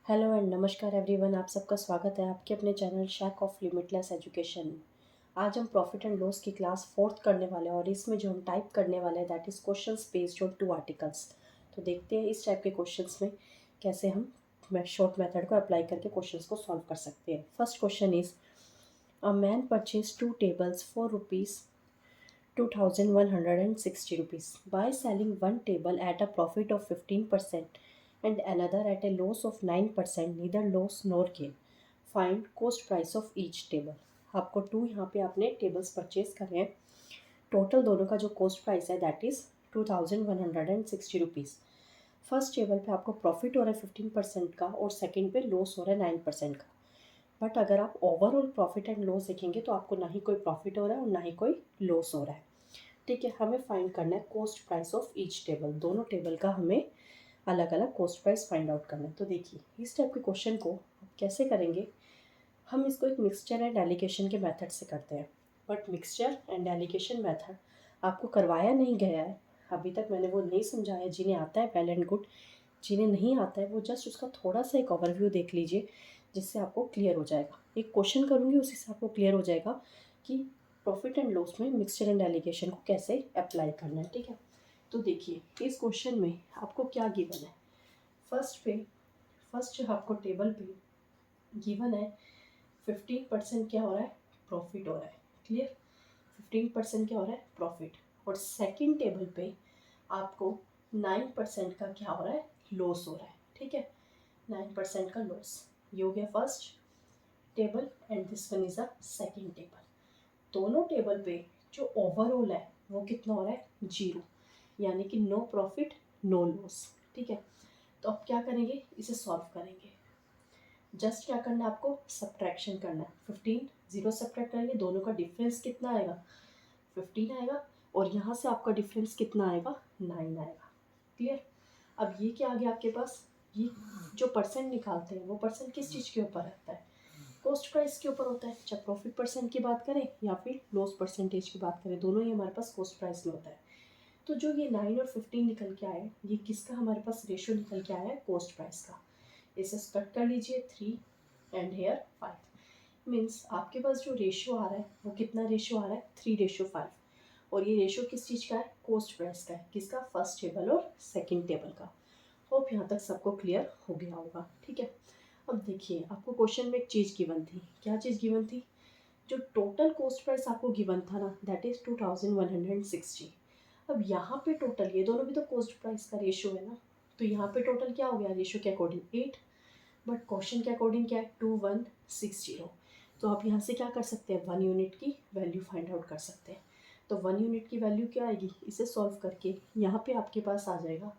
Hello and नमस्कार everyone, आप सबका स्वागत है आपके अपने channel Shaik of limitless education में। आज हम प्रॉफिट एंड लॉस की क्लास फोर्थ करने वाले हैं और इसमें जो हम टाइप करने वाले हैं that is questions based on 2 articles. तो देखते हैं इस टाइप के क्वेश्चंस में कैसे हम शॉर्ट मेथड को अप्लाई करके क्वेश्चंस को सॉल्व कर सकते हैं। First question is a man purchase 2 tables for rupees 2160 rupees by selling one table at a profit of 15% and another at a loss of 9%, neither loss nor gain. Find cost price of each table. आपको to यहाँ पे आपने tables purchase करे हैं। Total दोनों का जो cost price है that is 2160 rupees. First table पे आपको प्रॉफिट हो रहा है 15% का और सेकंड पे लॉस हो रहा है 9% का। बट अगर आप ओवरऑल प्रॉफिट एंड लॉस देखेंगे तो आपको ना ही कोई प्रॉफिट हो रहा है और ना ही कोई लॉस हो रहा है। ठीक है, हमें फाइंड करना है cost price of each table. दोनों टेबल का हमें अलग अलग कॉस्ट प्राइस फाइंड आउट करना है। तो देखिए इस टाइप के क्वेश्चन को कैसे करेंगे। हम इसको एक मिक्सचर एंड एलिगेशन के मेथड से करते हैं। But mixture and allegation method आपको करवाया नहीं गया है अभी तक, मैंने वो नहीं समझाया। जिन्हें आता है वेल एंड गुड, जिन्हें नहीं आता है वो जस्ट उसका थोड़ा सा एक ओवरव्यू देख लीजिए जिससे आपको क्लियर हो जाएगा। एक क्वेश्चन करूँगी उसी से आपको क्लियर हो जाएगा कि प्रॉफिट एंड लॉस में मिक्सचर एंड एलिगेशन को कैसे अप्लाई करना है। ठीक है, तो देखिए इस क्वेश्चन में आपको क्या गिवन है। फर्स्ट जो आपको टेबल पे गिवन है 15% क्या हो रहा है, प्रॉफिट हो रहा है। क्लियर, 15% क्या हो रहा है, प्रॉफिट। और सेकंड टेबल पे आपको 9% का क्या हो रहा है, लॉस हो रहा है। ठीक है, 9% का लॉस। ये हो गया first table and this one is a second table. दोनों टेबल पे जो ओवरऑल है वो कितना हो रहा है, 0, यानी कि नो प्रॉफिट नो लॉस। ठीक है, तो अब क्या करेंगे, इसे सॉल्व करेंगे। जस्ट क्या करना है आपको, सब्ट्रैक्शन करना है। 15 0 सब्ट्रैक्ट करेंगे, दोनों का डिफरेंस कितना आएगा, 15 आएगा। और यहाँ से आपका डिफरेंस कितना आएगा, 9 आएगा। क्लियर, अब ये क्या आ गया आपके पास, ये जो परसेंट निकालते हैं वो परसेंट किस चीज़ के ऊपर रहता है, कॉस्ट प्राइस के ऊपर होता है। चाहे प्रॉफिट परसेंट की बात करें या फिर लॉस परसेंटेज की बात करें, दोनों ही हमारे पास कॉस्ट प्राइस में होता है। तो जो ये 9 और 15 निकल के आए, ये किसका हमारे पास रेशियो निकल के आया है, कॉस्ट प्राइस का। इसे कट कर लीजिए 3 एंड हेयर 5। मीन्स आपके पास जो रेशियो आ रहा है वो कितना रेशियो आ रहा है, 3:5। और ये रेशियो किस चीज़ का है, कॉस्ट प्राइस का है। किसका, फर्स्ट टेबल और सेकंड टेबल का। होप यहाँ तक सबको क्लियर हो गया होगा। ठीक है, अब देखिए आपको क्वेश्चन में एक चीज़ गिवन थी। क्या चीज़ गिवन थी, जो टोटल कॉस्ट प्राइस आपको गिवन था ना दैट इज़ 2160। अब यहाँ पे टोटल, ये दोनों भी तो कॉस्ट प्राइस का रेशियो है ना, तो यहाँ पे टोटल क्या हो गया, रेशियो के अकॉर्डिंग 8, बट क्वेश्चन के अकॉर्डिंग क्या है, 2160। तो आप यहाँ से क्या कर सकते हैं, 1 यूनिट की वैल्यू फाइंड आउट कर सकते हैं। तो 1 यूनिट की वैल्यू क्या आएगी, इसे सॉल्व करके यहाँ पे आपके पास आ जाएगा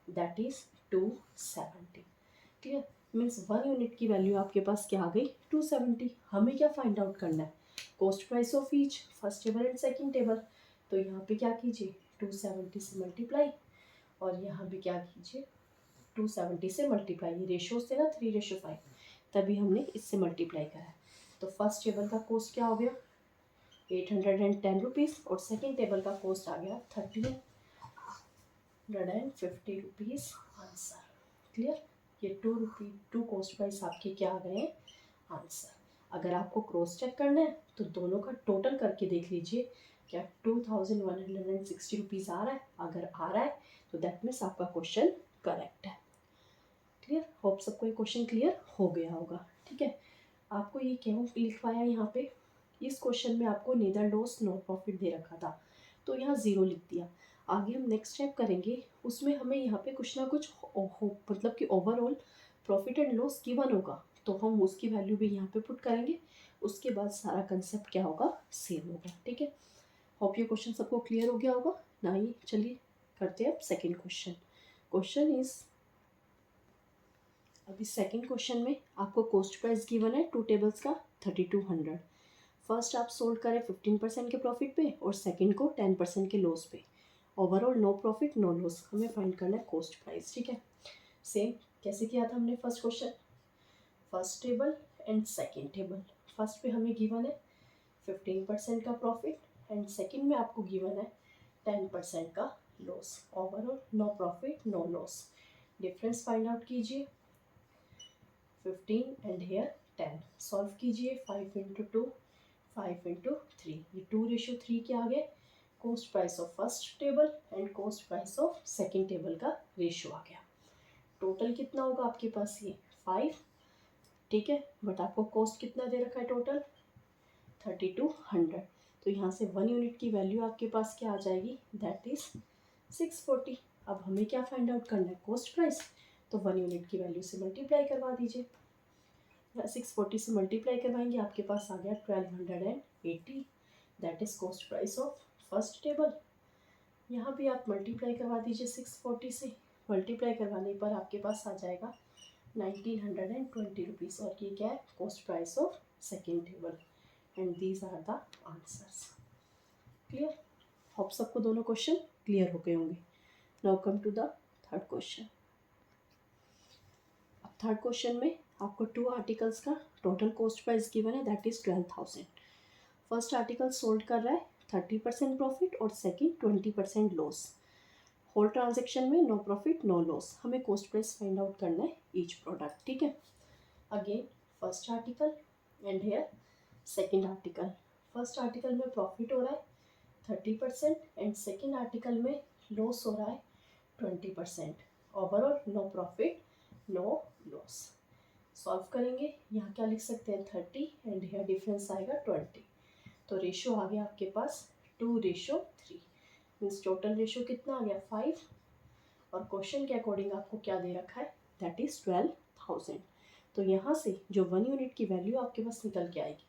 that is 270। Clear, means 1 unit की वैल्यू आपके पास क्या आ गई, 270। हमें क्या फाइंड आउट करना है, cost price of each, first table and second table. तो यहाँ पे क्या कीजिए, 270 से मल्टीप्लाई, और यहाँ भी क्या कीजिए, 270 से मल्टीप्लाई। ये रेशियोज थे ना 3:5, तभी हमने इससे मल्टीप्लाई करा है। तो फर्स्ट टेबल का कॉस्ट क्या हो गया, 810 रुपीज़, और सेकेंड टेबल का कॉस्ट आ गया 1350 रुपीज़ आंसर। क्लियर, ये 2 कॉस्ट प्राइस आपके क्या आ गए हैं, आंसर। अगर आपको क्रॉस चेक करना है तो दोनों का टोटल करके देख लीजिए, क्या 2160 रुपीज़ आ रहा है। अगर आ रहा है तो दैट मीन्स आपका क्वेश्चन करेक्ट है। क्लियर, होप सबको ये क्वेश्चन क्लियर हो गया होगा। ठीक है, आपको ये क्यों लिखवाया यहाँ पे, इस क्वेश्चन में आपको नीदर लॉस नो प्रॉफिट दे रखा था तो यहाँ 0 लिख दिया। आगे हम नेक्स्ट स्टेप करेंगे, उसमें हमें यहाँ पे कुछ ना कुछ मतलब कि overall profit and loss given होगा, तो हम उसकी वैल्यू भी यहाँ पे पुट करेंगे। उसके बाद सारा कंसेप्ट क्या होगा, सेम होगा। ठीक है, होप ये क्वेश्चन सबको क्लियर हो गया होगा ना। ही चलिए करते हैं अब सेकेंड क्वेश्चन। क्वेश्चन इज, अभी सेकंड क्वेश्चन में आपको कॉस्ट प्राइस गिवन है 2 टेबल्स का 3200। फर्स्ट आप सोल्ड करें 15% के प्रॉफिट पे और सेकंड को 10% के लॉस पे। Overall no profit no loss, हमें फाइंड करना है कॉस्ट प्राइस। ठीक है, सेम कैसे किया था हमने first question, first table and second table. First पे हमें गिवन है 15% का प्रॉफिट एंड सेकंड में आपको गिवन है 10% का loss. Overall no profit no loss, difference find out कीजिए। 15 एंड हेयर 10। सॉल्व कीजिए, 5 इंटू 2, 5 इंटू 3, ये 2:3 के आगे cost price of first table and cost price of second table का रेशियो आ गया। टोटल कितना होगा आपके पास, ये 5, ठीक है, बट आपको कॉस्ट कितना दे रखा है टोटल 3200। तो यहाँ से 1 यूनिट की वैल्यू आपके पास क्या आ जाएगी, दैट इज 640। अब हमें क्या फाइंड आउट करना है, कॉस्ट प्राइस, तो 1 यूनिट की वैल्यू से मल्टीप्लाई करवा दीजिए। 640 से मल्टीप्लाई करवाएंगे, आपके पास आ गया 1280, that is cost price of first table. यहाँ भी आप मल्टीप्लाई करवा दीजिए 640 से, मल्टीप्लाई करवाने पर आपके पास आ जाएगा 1920 रुपीज़, और ये क्या है, cost price of second table. And these are the answers. Clear, hope सबको दोनों क्वेश्चन क्लियर हो गए होंगे। Now come to the third question. अब थर्ड क्वेश्चन में आपको 2 आर्टिकल्स का टोटल कॉस्ट प्राइस गिवन है, that is 12,000। First article sold कर रहा है 30% प्रॉफिट और सेकेंड 20% लॉस। होल ट्रांजेक्शन में नो प्रॉफिट नो लॉस। हमें कॉस्ट प्राइस फाइंड आउट करना है ईच प्रोडक्ट, ठीक है। Again first article and here second article. First article में प्रॉफिट हो रहा है 30% एंड सेकेंड आर्टिकल में लॉस हो रहा है 20%। Overall no profit no loss. Solve करेंगे, यहाँ क्या लिख सकते हैं 30 एंड हेयर डिफरेंस आएगा 20, तो रेशियो आ गया आपके पास 2:3। मीन्स टोटल रेशियो कितना आ गया 5, और क्वेश्चन के अकॉर्डिंग आपको क्या दे रखा है, दैट इज 12,000। तो यहाँ से जो 1 यूनिट की वैल्यू आपके पास निकल के आएगी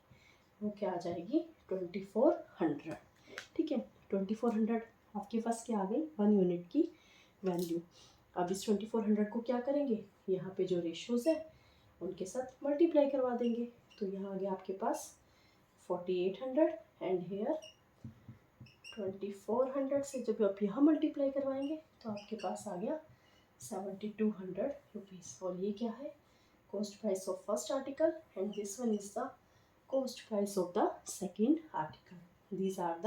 वो क्या आ जाएगी 2400, ठीक है। 2400 आपके पास क्या आ गई 1 यूनिट की वैल्यू। अब इस 2400 को क्या करेंगे, यहाँ पे जो रेशियोज है उनके साथ मल्टीप्लाई करवा देंगे। तो यहाँ आ गया आपके पास 4800 एंड हेयर 2400 से जब आप यहाँ मल्टीप्लाई करवाएंगे तो आपके पास आ गया 7200 रुपीज़। और ये क्या है, cost price of first article and this one is the cost price of the second article. These are the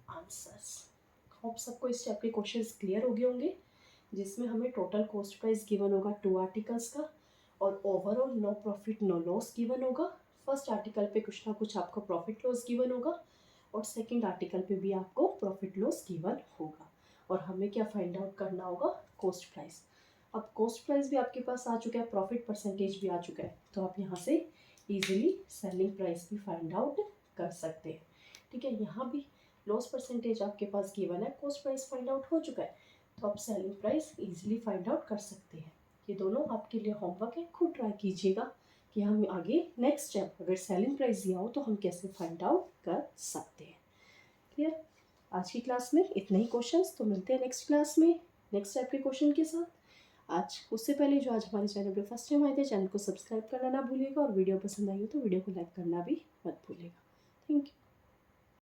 answers. Hope सबको इस टाइप के क्वेश्चंस क्लियर हो गए होंगे, जिसमें हमें टोटल कॉस्ट प्राइस गिवन होगा 2 आर्टिकल्स का, और overall no profit no loss given होगा। फर्स्ट आर्टिकल पे कुछ ना कुछ आपको प्रॉफिट लॉस गिवन होगा, और सेकंड आर्टिकल पे भी आपको प्रॉफिट लॉस गिवन होगा। और हमें क्या फाइंड आउट करना होगा, कॉस्ट प्राइस। अब कॉस्ट प्राइस भी आपके पास आ चुका है, प्रॉफिट परसेंटेज भी आ चुका है, तो आप यहाँ से इजीली सेलिंग प्राइस भी फाइंड आउट कर सकते हैं, ठीक है। यहाँ भी लॉस परसेंटेज आपके पास गिवन है, कॉस्ट प्राइस फाइंड आउट हो चुका है, तो आप selling price easily find out कर सकते हैं। ये दोनों आपके लिए होमवर्क है, खुद ट्राई कीजिएगा कि हम आगे नेक्स्ट स्टेप अगर सेलिंग प्राइस दिया हो तो हम कैसे फाइंड आउट कर सकते हैं। क्लियर, आज की क्लास में इतने ही क्वेश्चंस, तो मिलते हैं नेक्स्ट क्लास में नेक्स्ट टाइप के क्वेश्चन के साथ। आज उससे पहले जो आज हमारे चैनल पे फर्स्ट टाइम आए थे, चैनल को सब्सक्राइब करना ना भूलिएगा, और वीडियो पसंद आई हो तो वीडियो को लाइक करना भी मत भूलिएगा। Thank you.